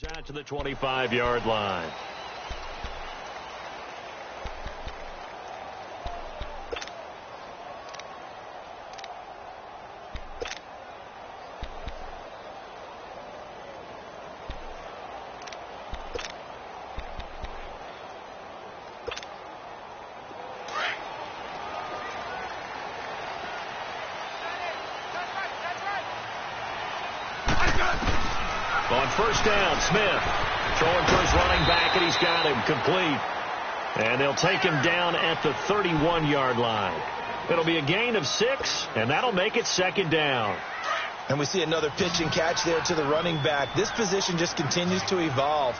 Out to the 25-yard line. On first down, Smith throwing for his running back, and he's got him complete. And they'll take him down at the 31-yard line. It'll be a gain of 6, and that'll make it second down. And we see another pitch and catch there to the running back. This position just continues to evolve.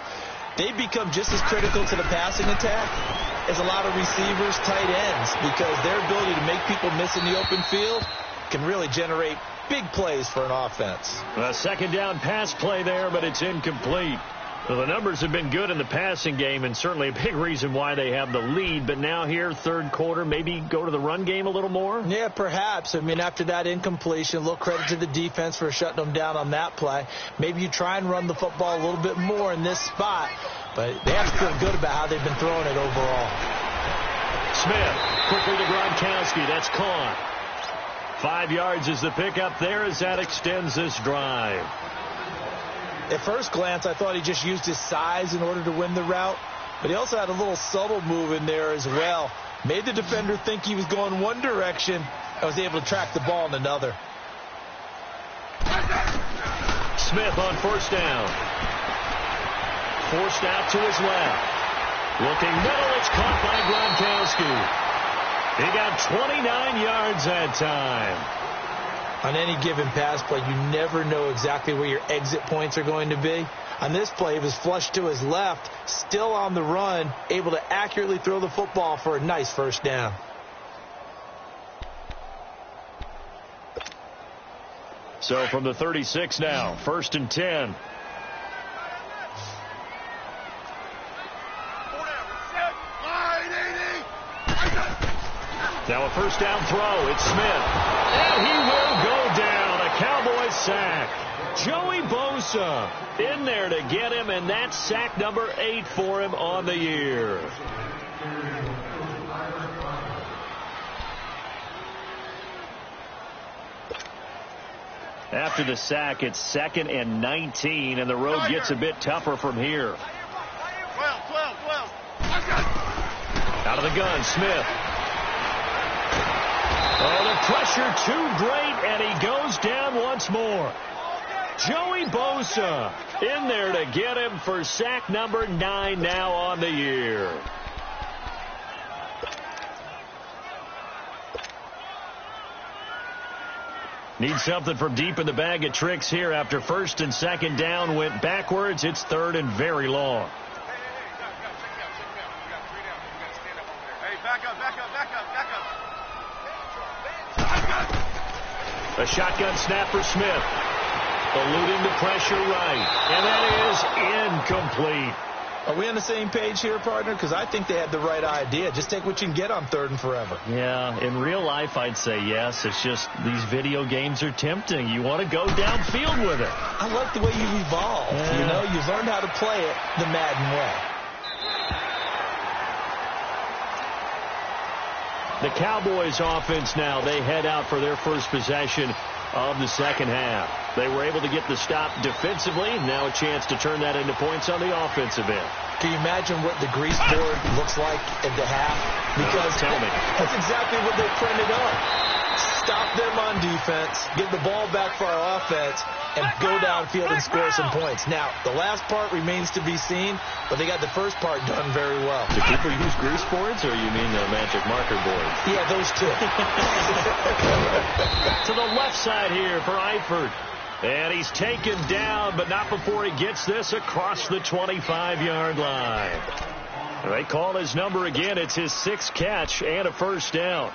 They become just as critical to the passing attack as a lot of receivers, tight ends, because their ability to make people miss in the open field can really generate big plays for an offense. A second down pass play there, but it's incomplete. Well, the numbers have been good in the passing game, and certainly a big reason why they have the lead. But now here, third quarter, maybe go to the run game a little more? Yeah, perhaps. I mean, after that incompletion, a little credit to the defense for shutting them down on that play. Maybe you try and run the football a little bit more in this spot, but they have to feel good about how they've been throwing it overall. Smith, quickly to Gronkowski. That's caught. 5 yards is the pickup there as that extends this drive. At first glance, I thought he just used his size in order to win the route, but he also had a little subtle move in there as well. Made the defender think he was going one direction and was able to track the ball in another. Smith on first down. Forced out to his left. Looking middle, it's caught by Gronkowski. He got 29 yards that time. On any given pass play, you never know exactly where your exit points are going to be. On this play, he was flushed to his left, still on the run, able to accurately throw the football for a nice first down. So from the 36 now, 1st and 10. Now a first down throw. It's Smith. And he will go down. A Cowboys sack. Joey Bosa in there to get him, and that's sack number 8 for him on the year. After the sack, it's 2nd and 19, and the road gets a bit tougher from here. 12. Out of the gun, Smith. Oh, the pressure too great, and he goes down once more. Joey Bosa in there to get him for sack number 9 now on the year. Need something from deep in the bag of tricks here after 1st and 2nd down went backwards. It's 3rd and very long. A shotgun snap for Smith. Eluding the pressure right. And that is incomplete. Are we on the same page here, partner? Because I think they had the right idea. Just take what you can get on 3rd and forever. Yeah, in real life, I'd say yes. It's just these video games are tempting. You want to go downfield with it. I like the way you've evolved. Yeah. You know, you've learned how to play it the Madden way. The Cowboys offense now, they head out for their first possession of the second half. They were able to get the stop defensively. Now a chance to turn that into points on the offensive end. Can you imagine what the grease board looks like at the half? Because tell me. That's exactly what they printed up. Stop them on defense, get the ball back for our offense, and go downfield and score some points. Now, the last part remains to be seen, but they got the first part done very well. Do people use grease boards, or you mean the magic marker board? Yeah, those two. To the left side here for Eifert. And he's taken down, but not before he gets this across the 25-yard line. They call his number again. It's his 6th catch and a first down.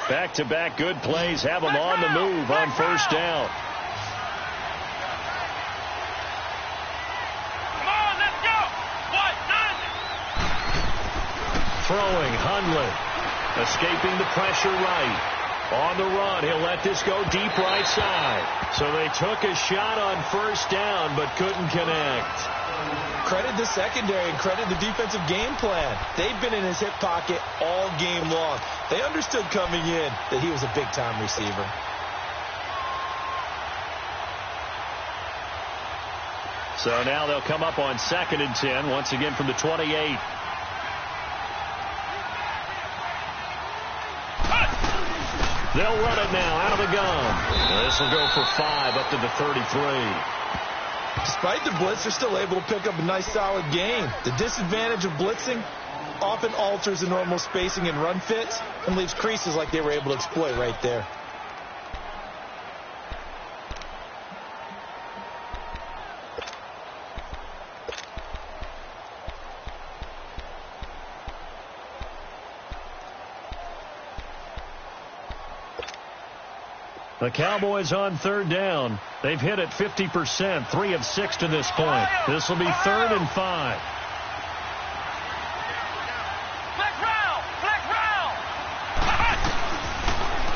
Back-to-back good plays have him on the move on first down. Come on, let's go. 1, 9. throwing. Hundley escaping the pressure right. On the run, he'll let this go deep right side. So they took a shot on first down, but couldn't connect. Credit the secondary and credit the defensive game plan. They've been in his hip pocket all game long. They understood coming in that he was a big-time receiver. So now they'll come up on 2nd and 10, once again from the 28. They'll run it now out of the gun. This will go for 5 up to the 33. Despite the blitz, they're still able to pick up a nice, solid gain. The disadvantage of blitzing often alters the normal spacing and run fits and leaves creases like they were able to exploit right there. The Cowboys on 3rd down. They've hit it 50%, 3 of 6 to this point. This will be 3rd and 5.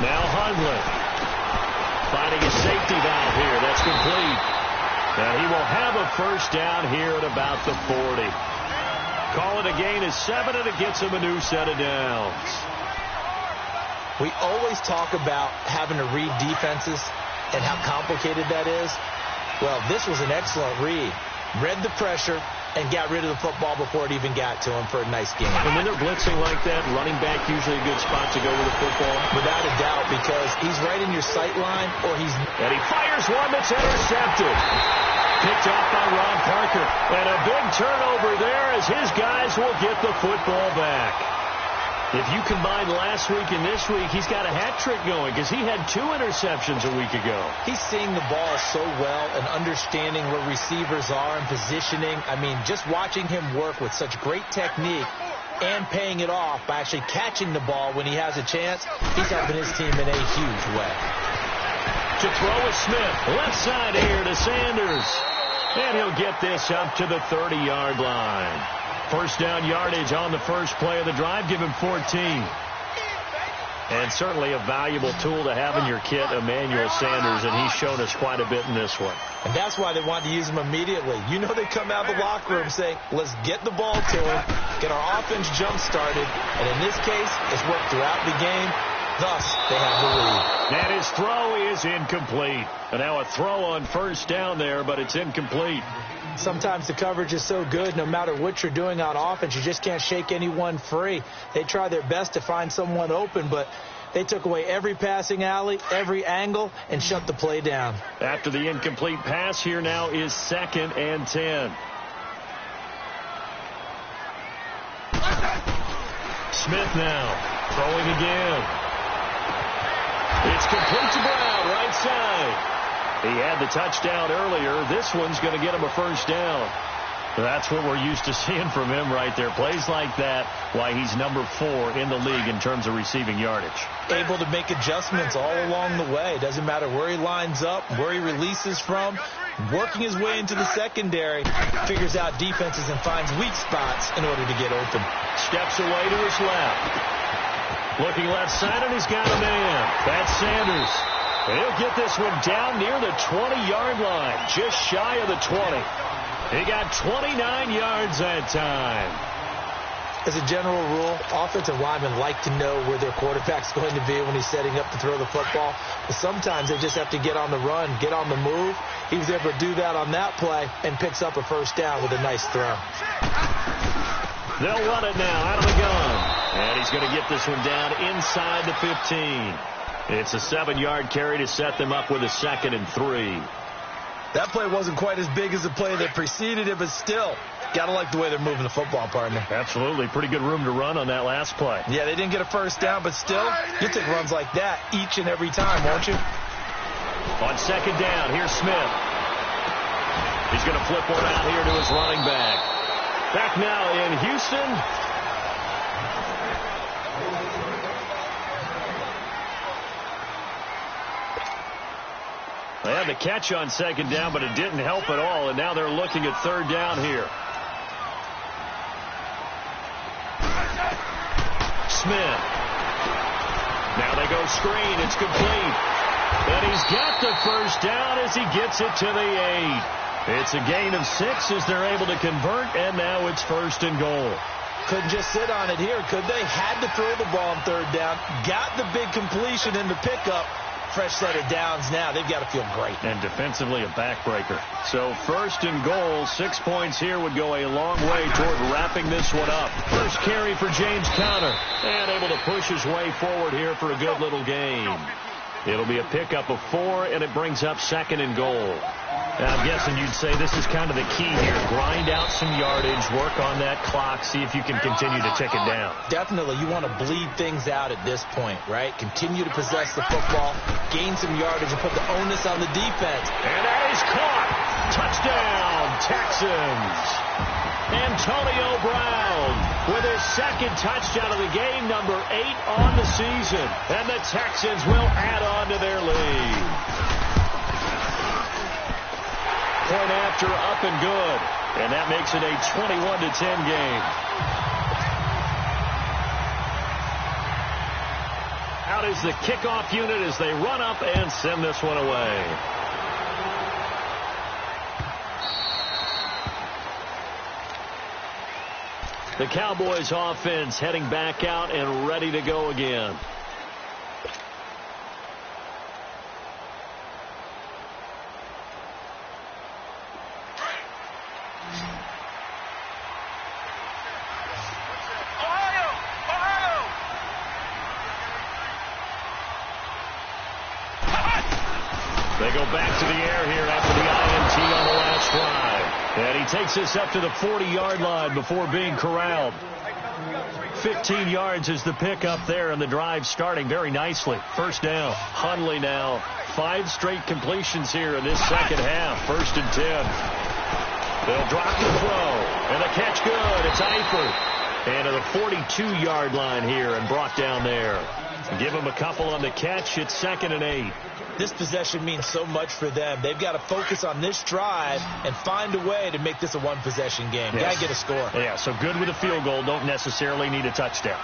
Now Hundley finding a safety valve here. That's complete. And he will have a first down here at about the 40. Call it a gain of 7, and it gets him a new set of downs. We always talk about having to read defenses and how complicated that is. Well, this was an excellent read. Read the pressure and got rid of the football before it even got to him for a nice game. And when they're blitzing like that, running back usually a good spot to go with the football. Without a doubt, because he's right in your sight line, or he's... And he fires one that's intercepted. Picked off by Ron Parker. And a big turnover there as his guys will get the football back. If you combine last week and this week, he's got a hat trick going because he had 2 interceptions a week ago. He's seeing the ball so well and understanding where receivers are and positioning. I mean, just watching him work with such great technique and paying it off by actually catching the ball when he has a chance, he's helping his team in a huge way. To throw is Smith. Left side here to Sanders. And he'll get this up to the 30-yard line. First down yardage on the first play of the drive. Give him 14. And certainly a valuable tool to have in your kit, Emmanuel Sanders, and he's shown us quite a bit in this one. And that's why they wanted to use him immediately. You know they come out of the locker room saying, let's get the ball to him, get our offense jump-started, and in this case, it's worked throughout the game. Thus, they have the lead. And his throw is incomplete. And now a throw on first down there, but it's incomplete. Sometimes the coverage is so good, no matter what you're doing on offense, you just can't shake anyone free. They try their best to find someone open, but they took away every passing alley, every angle, and shut the play down. After the incomplete pass, here now is 2nd and 10. Smith now throwing again. It's complete to Brown, right side. He had the touchdown earlier. This one's going to get him a first down. That's what we're used to seeing from him right there. Plays like that, why he's number 4 in the league in terms of receiving yardage. Able to make adjustments all along the way. Doesn't matter where he lines up, where he releases from. Working his way into the secondary, figures out defenses and finds weak spots in order to get open. Steps away to his left. Looking left side, and he's got a man. That's Sanders. And he'll get this one down near the 20-yard line, just shy of the 20. He got 29 yards that time. As a general rule, offensive linemen like to know where their quarterback's going to be when he's setting up to throw the football. But sometimes they just have to get on the run, get on the move. He was able to do that on that play and picks up a first down with a nice throw. They'll run it now out of the gun. And he's going to get this one down inside the 15. It's a 7-yard carry to set them up with a 2nd and 3. That play wasn't quite as big as the play that preceded it, but still, got to like the way they're moving the football, partner. Absolutely. Pretty good room to run on that last play. Yeah, they didn't get a first down, but still, you take runs like that each and every time, won't you? On 2nd down, here's Smith. He's going to flip one out here to his running back. Back now in Houston. They had the catch on 2nd down, but it didn't help at all, and now they're looking at 3rd down here. Smith. Now they go screen. It's complete. And he's got the first down as he gets it to the 8. It's a gain of 6 as they're able to convert, and now it's 1st and goal. Couldn't just sit on it here, could they? Had to throw the ball on 3rd down. Got the big completion in the pickup. Fresh set of downs now. They've got to feel great. And defensively a backbreaker. So 1st and goal. 6 points here would go a long way toward wrapping this one up. First carry for James Conner. And able to push his way forward here for a good little gain. It'll be a pickup of 4, and it brings up 2nd and goal. Now, I'm guessing you'd say this is kind of the key here. Grind out some yardage, work on that clock, see if you can continue to tick it down. Definitely. You want to bleed things out at this point, right? Continue to possess the football, gain some yardage, and put the onus on the defense. And that is caught. Touchdown, Texans. Antonio Brown with his 2nd touchdown of the game, number 8 on the season. And the Texans will add on to their lead. Point after, up and good. And that makes it a 21-10 game. Out is the kickoff unit as they run up and send this one away. The Cowboys offense heading back out and ready to go again. They go back to the air here after the INT on the last drive. And he takes this up to the 40-yard line before being corralled. 15 yards is the pickup there, and the drive starting very nicely. First down. Hundley now. 5 straight completions here in this second half. 1st and 10. They'll drop the throw. And the catch good. It's Eifert. And to the 42-yard line here and brought down there. Give him a couple on the catch. It's 2nd and 8. This possession means so much for them. They've got to focus on this drive and find a way to make this a one-possession game. Yes. Got to get a score. Yeah, so good with a field goal. Don't necessarily need a touchdown.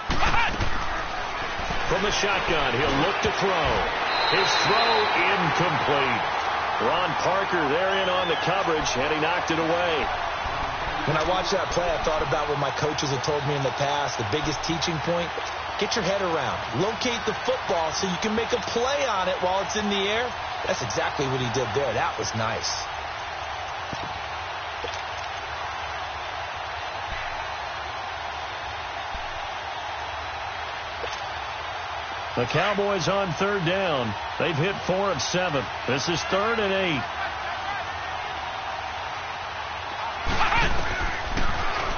From the shotgun, he'll look to throw. His throw incomplete. Ron Parker there in on the coverage, and he knocked it away. When I watched that play, I thought about what my coaches had told me in the past. The biggest teaching point, get your head around. Locate the football so you can make a play on it while it's in the air. That's exactly what he did there. That was nice. The Cowboys on 3rd down. They've hit 4 of 7. This is 3rd and 8.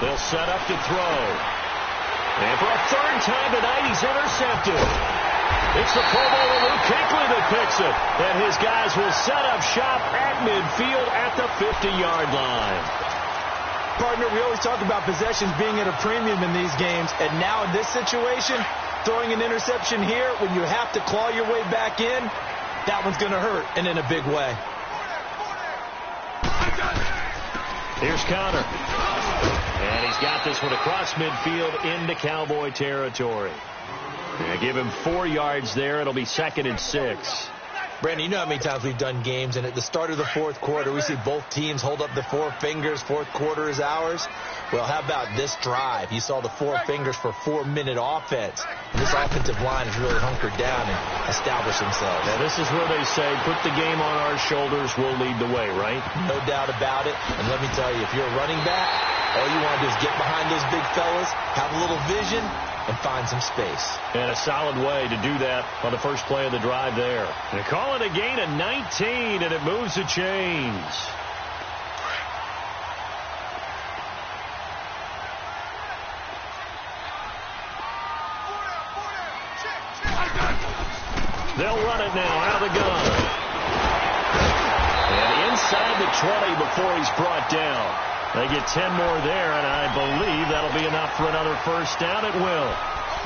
They'll set up to throw. And for a 3rd time tonight, he's intercepted. It's the Pro Bowler Luke Kuechly that picks it. And his guys will set up shop at midfield at the 50-yard line. Partner, we always talk about possessions being at a premium in these games. And now in this situation, throwing an interception here when you have to claw your way back in, that one's going to hurt, and in a big way. Here's Conner. And he's got this one across midfield into Cowboy territory. They give him 4 yards there. It'll be 2nd and 6. Brandon, you know how many times we've done games, and at the start of the 4th quarter, we see both teams hold up the 4 fingers. 4th quarter is ours. Well, how about this drive? You saw the 4 fingers for 4-minute offense. And this offensive line has really hunkered down and established themselves. Now, this is where they say, put the game on our shoulders, we'll lead the way, right? No doubt about it. And let me tell you, if you're a running back, all you want to do is get behind those big fellas, have a little vision, and find some space. And a solid way to do that on the first play of the drive there. They call it a gain of 19, and it moves the chains. They'll run it now out of the gun. And inside the 20 before he's brought down. They get 10 more there, and I believe that'll be enough for another first down. It will.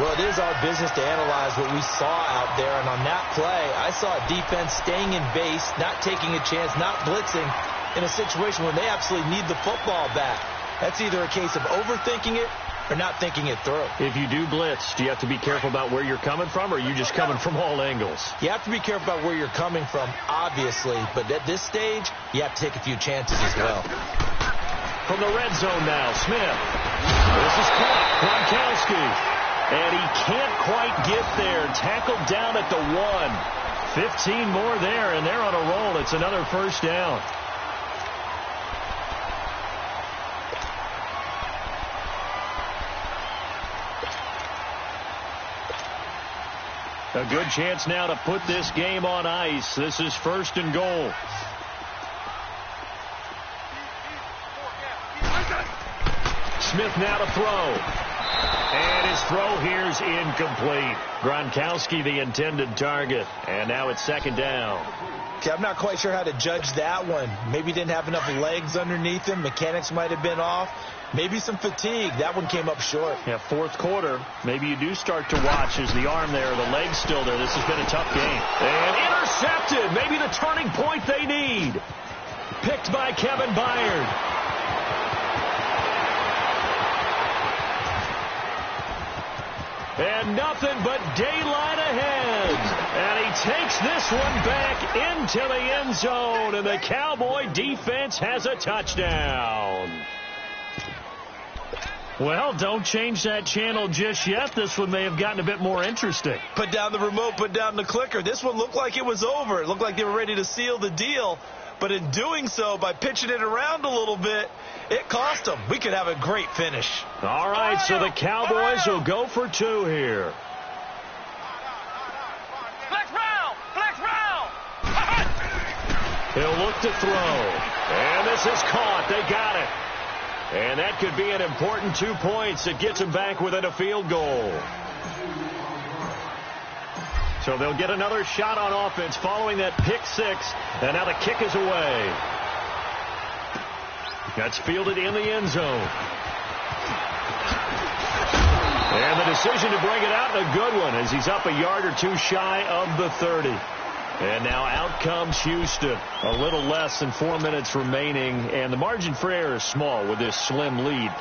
Well, it is our business to analyze what we saw out there, and on that play, I saw a defense staying in base, not taking a chance, not blitzing, in a situation where they absolutely need the football back. That's either a case of overthinking it or not thinking it through. If you do blitz, do you have to be careful about where you're coming from, or are you just coming from all angles? You have to be careful about where you're coming from, obviously, but at this stage, you have to take a few chances as well. From the red zone now, Smith. This is caught. Gronkowski. And he can't quite get there. Tackled down at the 1. 15 more there, and they're on a roll. It's another first down. A good chance now to put this game on ice. This is 1st and goal. Smith now to throw. And his throw here's incomplete. Gronkowski the intended target. And now it's 2nd down. Okay, I'm not quite sure how to judge that one. Maybe didn't have enough legs underneath him. Mechanics might have been off. Maybe some fatigue. That one came up short. Yeah, 4th quarter. Maybe you do start to watch as the arm there, the leg's still there. This has been a tough game. And intercepted. Maybe the turning point they need. Picked by Kevin Byard. And nothing but daylight ahead. And he takes this one back into the end zone. And the Cowboy defense has a touchdown. Well, don't change that channel just yet. This one may have gotten a bit more interesting. Put down the remote, put down the clicker. This one looked like it was over. It looked like they were ready to seal the deal. But in doing so, by pitching it around a little bit, it cost them. We could have a great finish. All right, so the Cowboys will go for 2 here. Flex round! Flex round! He'll look to throw. And this is caught. They got it. And that could be an important 2 points. It gets them back within a field goal. So they'll get another shot on offense following that pick 6. And now the kick is away. That's fielded in the end zone. And the decision to bring it out, a good one, as he's up a yard or 2 shy of the 30. And now out comes Houston. A little less than 4 minutes remaining. And the margin for error is small with this slim lead.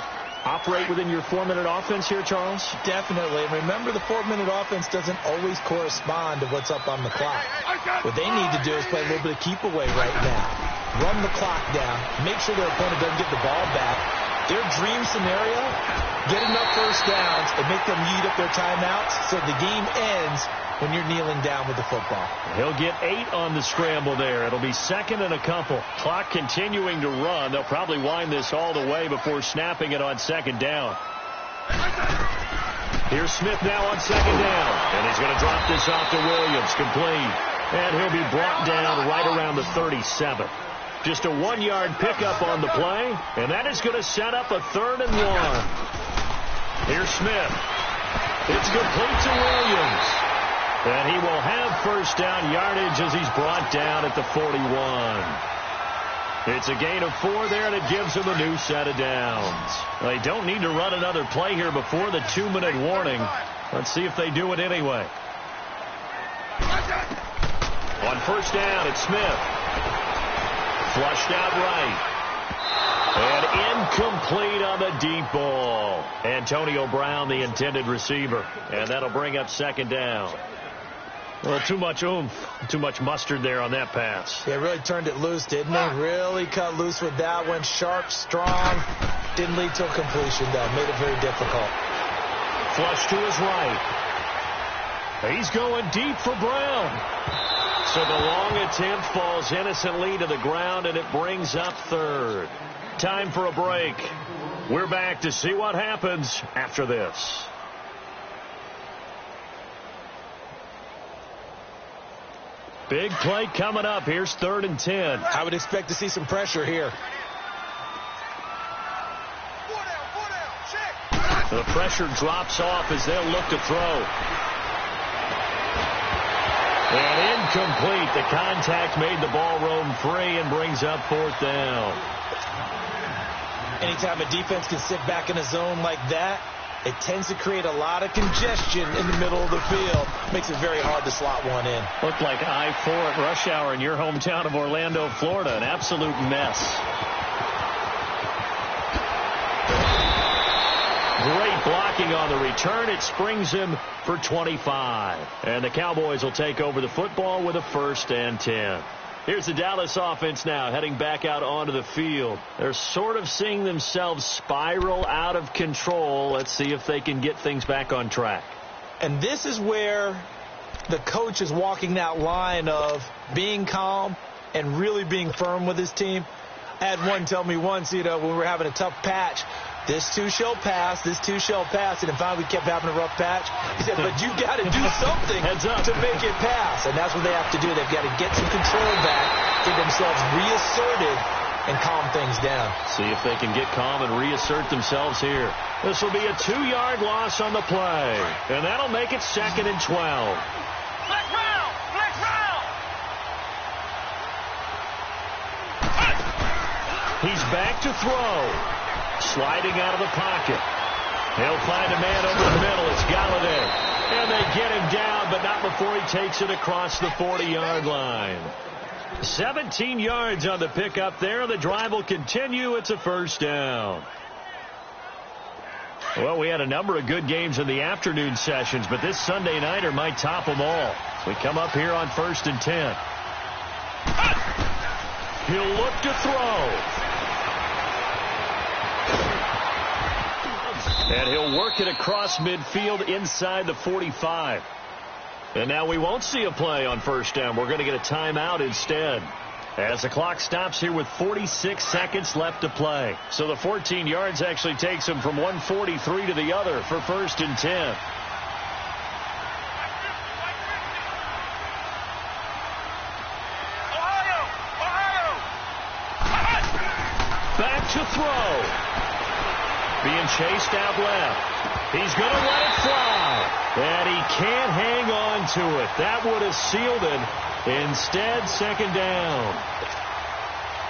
Operate within your 4-minute offense here, Charles? Definitely. Remember, the 4-minute offense doesn't always correspond to what's up on the clock. What they need to do is play a little bit of keep away right now. Run the clock down. Make sure their opponent doesn't get the ball back. Their dream scenario, get enough first downs and make them eat up their timeouts so the game ends when you're kneeling down with the football. He'll get 8 on the scramble there. It'll be 2nd and a couple. Clock continuing to run. They'll probably wind this all the way before snapping it on 2nd down. Here's Smith now on 2nd down. And he's going to drop this off to Williams. Complete. And he'll be brought down right around the 37. Just a 1-yard pickup on the play. And that is going to set up a 3rd and 1. Here's Smith. It's complete to Williams. And he will have first down yardage as he's brought down at the 41. It's a gain of 4 there, and it gives him a new set of downs. They don't need to run another play here before the 2-minute warning. Let's see if they do it anyway. On first down, it's Smith. Flushed out right. And incomplete on the deep ball. Antonio Brown, the intended receiver. And that'll bring up 2nd down. Well, too much oomph, too much mustard there on that pass. Yeah, really turned it loose, didn't he? Really cut loose with that one. Sharp, strong. Didn't lead to a completion, though. Made it very difficult. Flush to his right. He's going deep for Brown. So the long attempt falls innocently to the ground, and it brings up 3rd. Time for a break. We're back to see what happens after this. Big play coming up. Here's 3rd and 10. I would expect to see some pressure here. The pressure drops off as they'll look to throw. And incomplete. The contact made the ball roam free and brings up 4th down. Anytime a defense can sit back in a zone like that, it tends to create a lot of congestion in the middle of the field. Makes it very hard to slot one in. Looked like I-4 at rush hour in your hometown of Orlando, Florida. An absolute mess. Great Blocking on the return, it springs him for 25. And the Cowboys will take over the football with a 1st and 10. Here's the Dallas offense now, heading back out onto the field. They're sort of seeing themselves spiral out of control. Let's see if they can get things back on track. And this is where the coach is walking that line of being calm and really being firm with his team. I had one tell me once, when we were having a tough patch, this too shall pass, this too shall pass. And finally we kept having a rough patch. He said, but you got to do something to make it pass. And that's what they have to do. They've got to get some control back, get themselves reasserted, and calm things down. See if they can get calm and reassert themselves here. This will be a 2-yard loss on the play. And that'll make it 2nd and 12. Flex round! Flex round! He's back to throw. Sliding out of the pocket. He'll find a man over the middle. It's Galladay. And they get him down, but not before he takes it across the 40-yard line. 17 yards on the pickup there. The drive will continue. It's a 1st down. Well, we had a number of good games in the afternoon sessions, but this Sunday nighter might top them all. We come up here on 1st and 10. He'll look to throw. And he'll work it across midfield inside the 45. And now we won't see a play on 1st down. We're going to get a timeout instead. As the clock stops here with 46 seconds left to play. So the 14 yards actually takes him from 143 to the other for 1st and 10. Back to throw. Being chased out left. He's going to let it fly. And he can't hang on to it. That would have sealed it. Instead, 2nd down.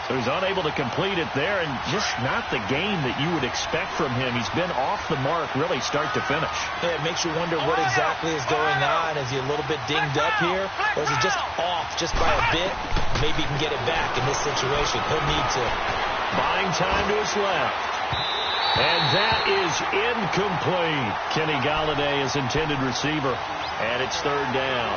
So he's unable to complete it there, and just not the game that you would expect from him. He's been off the mark really start to finish. Yeah, it makes you wonder what exactly is going on. Is he a little bit dinged up here, or is he just off just by a bit? Maybe he can get it back in this situation. He'll need to. Buying time to his left. And that is incomplete. Kenny Galladay is intended receiver, and it's 3rd down.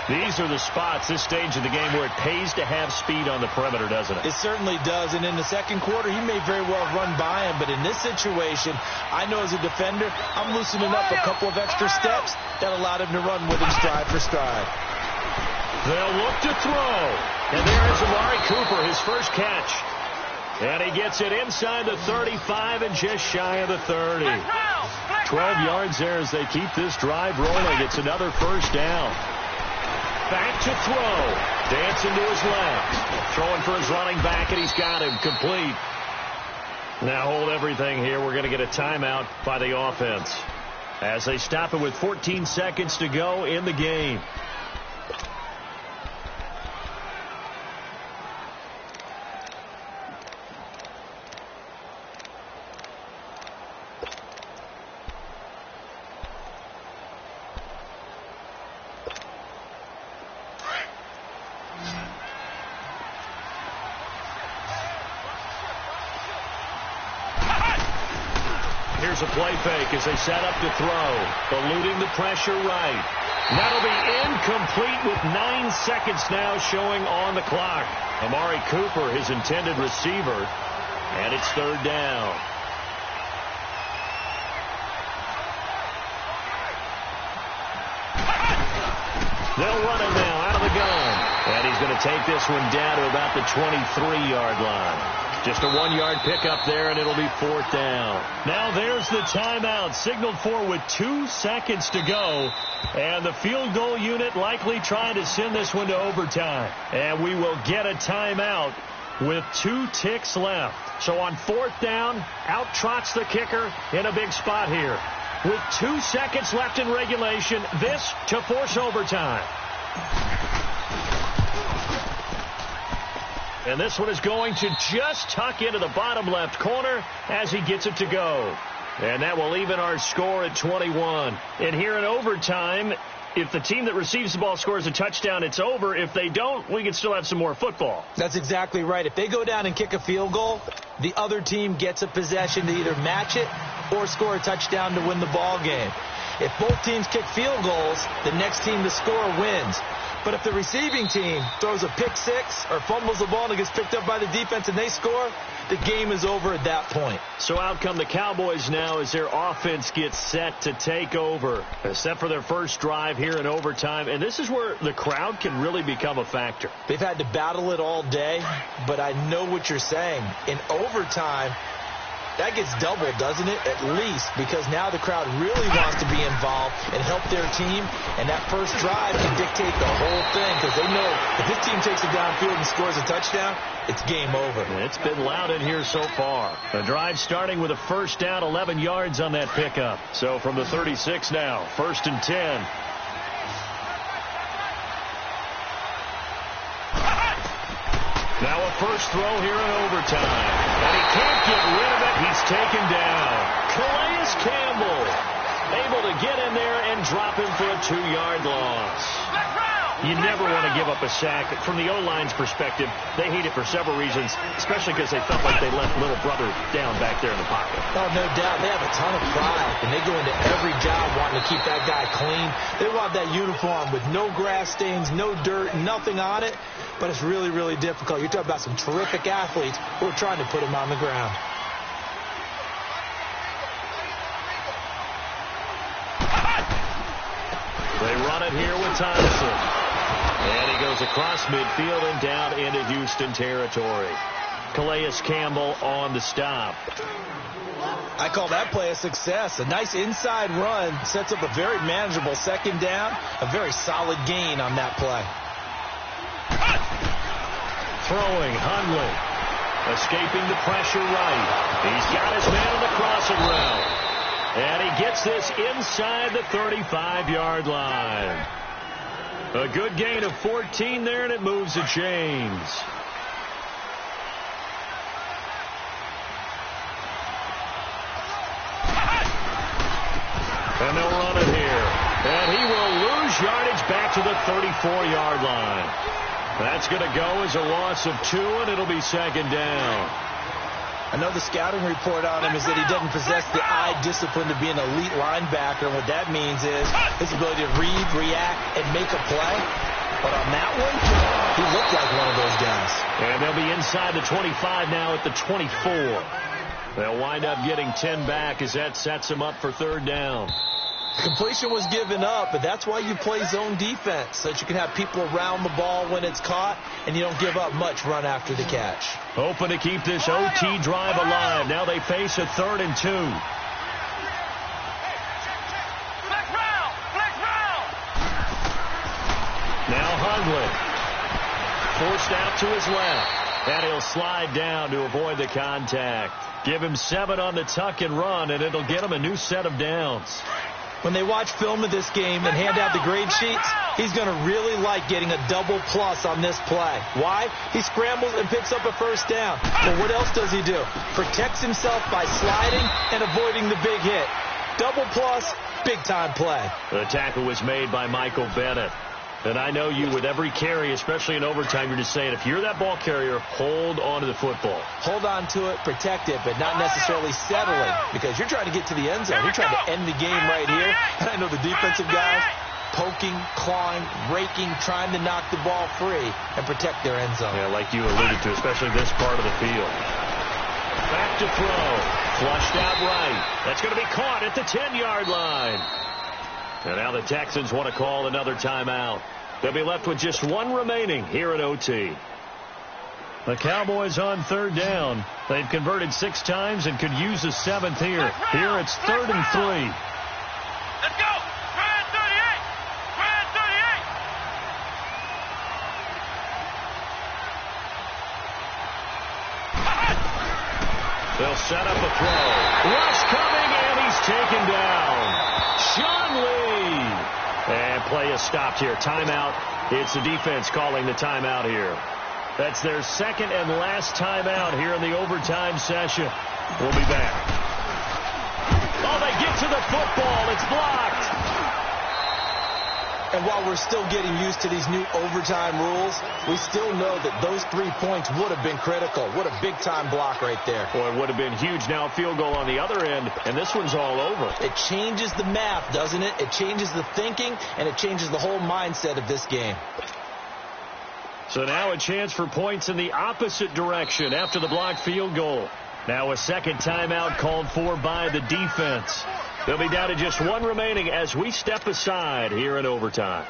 These are the spots, this stage of the game, where it pays to have speed on the perimeter, doesn't it? It certainly does. And in the second quarter, he may very well run by him. But in this situation, I know as a defender, I'm loosening up a couple of extra steps that allowed him to run with him stride for stride. They'll look to throw. And there is Amari Cooper, his first catch. And he gets it inside the 35 and just shy of the 30. 12 yards there as they keep this drive rolling. It's another 1st down. Back to throw. Dancing to his left. Throwing for his running back, and he's got him complete. Now hold everything here. We're going to get a timeout by the offense as they stop it with 14 seconds to go in the game. Here's a play fake as they set up to throw. Eluding the pressure right. That'll be incomplete with 9 seconds now showing on the clock. Amari Cooper, his intended receiver, and it's 3rd down. They'll run him now out of the gun. And he's going to take this one down to about the 23-yard line. Just a 1-yard pickup there, and it'll be 4th down. Now there's the timeout, signaled for with 2 seconds to go. And the field goal unit likely trying to send this one to overtime. And we will get a timeout with 2 ticks left. So on 4th down, out trots the kicker in a big spot here. With 2 seconds left in regulation, this to force overtime. And this one is going to just tuck into the bottom left corner as he gets it to go. And that will even our score at 21. And here in overtime, if the team that receives the ball scores a touchdown, it's over. If they don't, we can still have some more football. That's exactly right. If they go down and kick a field goal, the other team gets a possession to either match it or score a touchdown to win the ball game. If both teams kick field goals, the next team to score wins. But if the receiving team throws a pick six or fumbles the ball and it gets picked up by the defense and they score, the game is over at that point. So out come the Cowboys now as their offense gets set to take over. Set for their first drive here in overtime. And this is where the crowd can really become a factor. They've had to battle it all day, but I know what you're saying. In overtime, that gets doubled, doesn't it? At least, because now the crowd really wants to be involved and help their team, and that first drive can dictate the whole thing because they know if this team takes it downfield and scores a touchdown, it's game over. It's been loud in here so far. The drive starting with a first down, 11 yards on that pickup. So from the 36 now, 1st and 10. Now a first throw here in overtime. And he can't get rid of it. He's taken down. Calais Campbell able to get in there and drop him for a 2-yard loss. You never want to give up a sack. From the O-line's perspective, they hate it for several reasons, especially because they felt like they left little brother down back there in the pocket. Oh, no doubt. They have a ton of pride, and they go into every job wanting to keep that guy clean. They want that uniform with no grass stains, no dirt, nothing on it, but it's really, really difficult. You're talking about some terrific athletes who are trying to put him on the ground. They run it here with Thompson. And he goes across midfield and down into Houston territory. Calais Campbell on the stop. I call that play a success. A nice inside run sets up a very manageable second down. A very solid gain on that play. Throwing, Hundley. Escaping the pressure right. He's got his man on the crossing route. And he gets this inside the 35-yard line. A good gain of 14 there, and it moves the chains. And they'll run it here. And he will lose yardage back to the 34-yard line. That's going to go as a loss of 2, and it'll be second down. I know the scouting report on him is that he doesn't possess the eye discipline to be an elite linebacker. And what that means is his ability to read, react, and make a play. But on that one, he looked like one of those guys. And they'll be inside the 25 now at the 24. They'll wind up getting 10 back as that sets them up for third down. Completion was given up, but that's why you play zone defense, so that you can have people around the ball when it's caught, and you don't give up much run after the catch. Hoping to keep this OT drive alive. Now they face a 3rd and 2. Now Hundley. Forced out to his left. And he'll slide down to avoid the contact. Give him 7 on the tuck and run, and it'll get him a new set of downs. When they watch film of this game and hand out the grade sheets, he's going to really like getting a double plus on this play. Why? He scrambles and picks up a first down. But what else does he do? Protects himself by sliding and avoiding the big hit. Double plus, big-time play. The tackle was made by Michael Bennett. And I know you, with every carry, especially in overtime, you're just saying, if you're that ball carrier, hold on to the football. Hold on to it, protect it, but not necessarily settling, because you're trying to get to the end zone. You're trying to end the game right here. And I know the defensive guys poking, clawing, raking, trying to knock the ball free and protect their end zone. Yeah, like you alluded to, especially this part of the field. Back to throw. Flushed out right. That's going to be caught at the 10-yard line. And now the Texans want to call another timeout. They'll be left with just 1 remaining here at OT. The Cowboys on third down. They've converted 6 times and could use a 7th here. Here it's 3rd and 3. Let's go. Try at 38. Try at 38. They'll set up a throw. Rush coming, and he's taken down. Sean Lee. And play is stopped here. Timeout. It's the defense calling the timeout here. That's their 2nd and last timeout here in the overtime session. We'll be back. Oh, they get to the football. It's blocked. And while we're still getting used to these new overtime rules, we still know that those 3 points would have been critical. What a big-time block right there. Boy, it would have been huge. Now a field goal on the other end, and this one's all over. It changes the math, doesn't it? It changes the thinking, and it changes the whole mindset of this game. So now a chance for points in the opposite direction after the blocked field goal. Now a second timeout called for by the defense. They'll be down to just one remaining as we step aside here in overtime.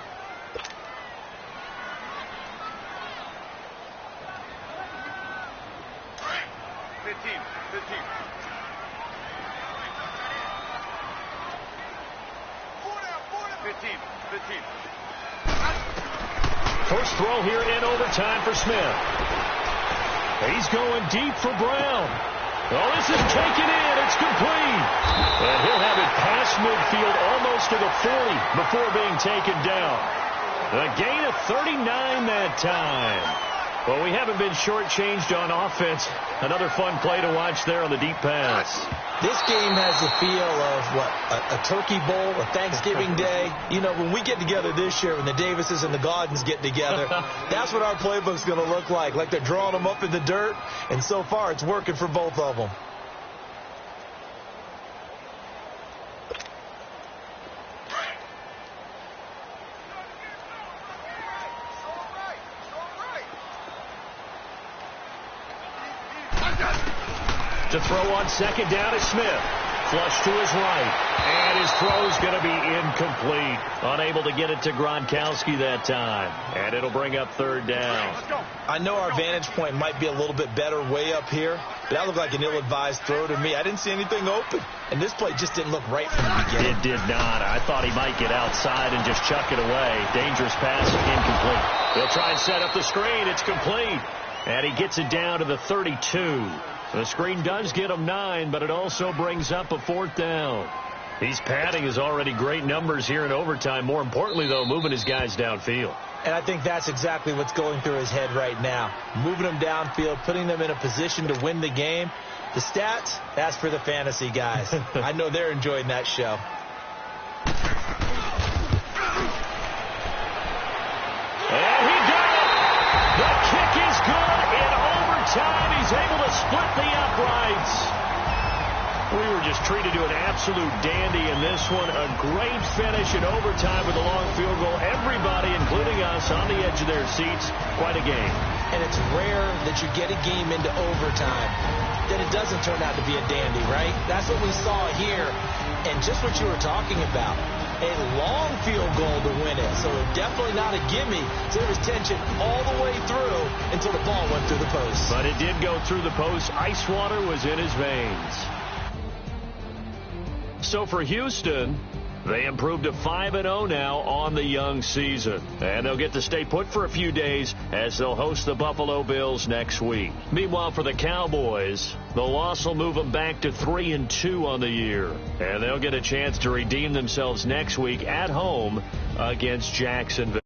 First throw here in overtime for Smith. He's going deep for Brown. Oh, this is taken in. It's complete. And he'll have it past midfield almost to the 40 before being taken down. A gain of 39 that time. Well, we haven't been shortchanged on offense. Another fun play to watch there on the deep pass. This game has the feel of, a turkey bowl, a Thanksgiving day. You know, when we get together this year, when the Davises and the Gaudens get together, that's what our playbook's going to look like they're drawing them up in the dirt, and so far it's working for both of them. To throw on second down is Smith. Flush to his right. And his throw's going to be incomplete. Unable to get it to Gronkowski that time. And it'll bring up third down. I know our vantage point might be a little bit better way up here, but that looked like an ill-advised throw to me. I didn't see anything open. And this play just didn't look right from the beginning. It did not. I thought he might get outside and just chuck it away. Dangerous pass, incomplete. He'll try and set up the screen. It's complete. And he gets it down to the 32. The screen does get him 9, but it also brings up a fourth down. He's padding his already great numbers here in overtime. More importantly, though, moving his guys downfield. And I think that's exactly what's going through his head right now. Moving them downfield, putting them in a position to win the game. The stats, that's for the fantasy guys. I know they're enjoying that show. And he got it. The kick is good in overtime. He's able to split the uprights. We were just treated to an absolute dandy in this one. A great finish in overtime with a long field goal. Everybody, including us, on the edge of their seats. Quite a game. And it's rare that you get a game into overtime that it doesn't turn out to be a dandy, right? That's what we saw here. And just what you were talking about. A long field goal to win it. So definitely not a gimme. So there was tension all the way through until the ball went through the post. But it did go through the post. Ice water was in his veins. So for Houston, they improved to 5-0 now on the young season. And they'll get to stay put for a few days as they'll host the Buffalo Bills next week. Meanwhile, for the Cowboys, the loss will move them back to 3-2 on the year. And they'll get a chance to redeem themselves next week at home against Jacksonville.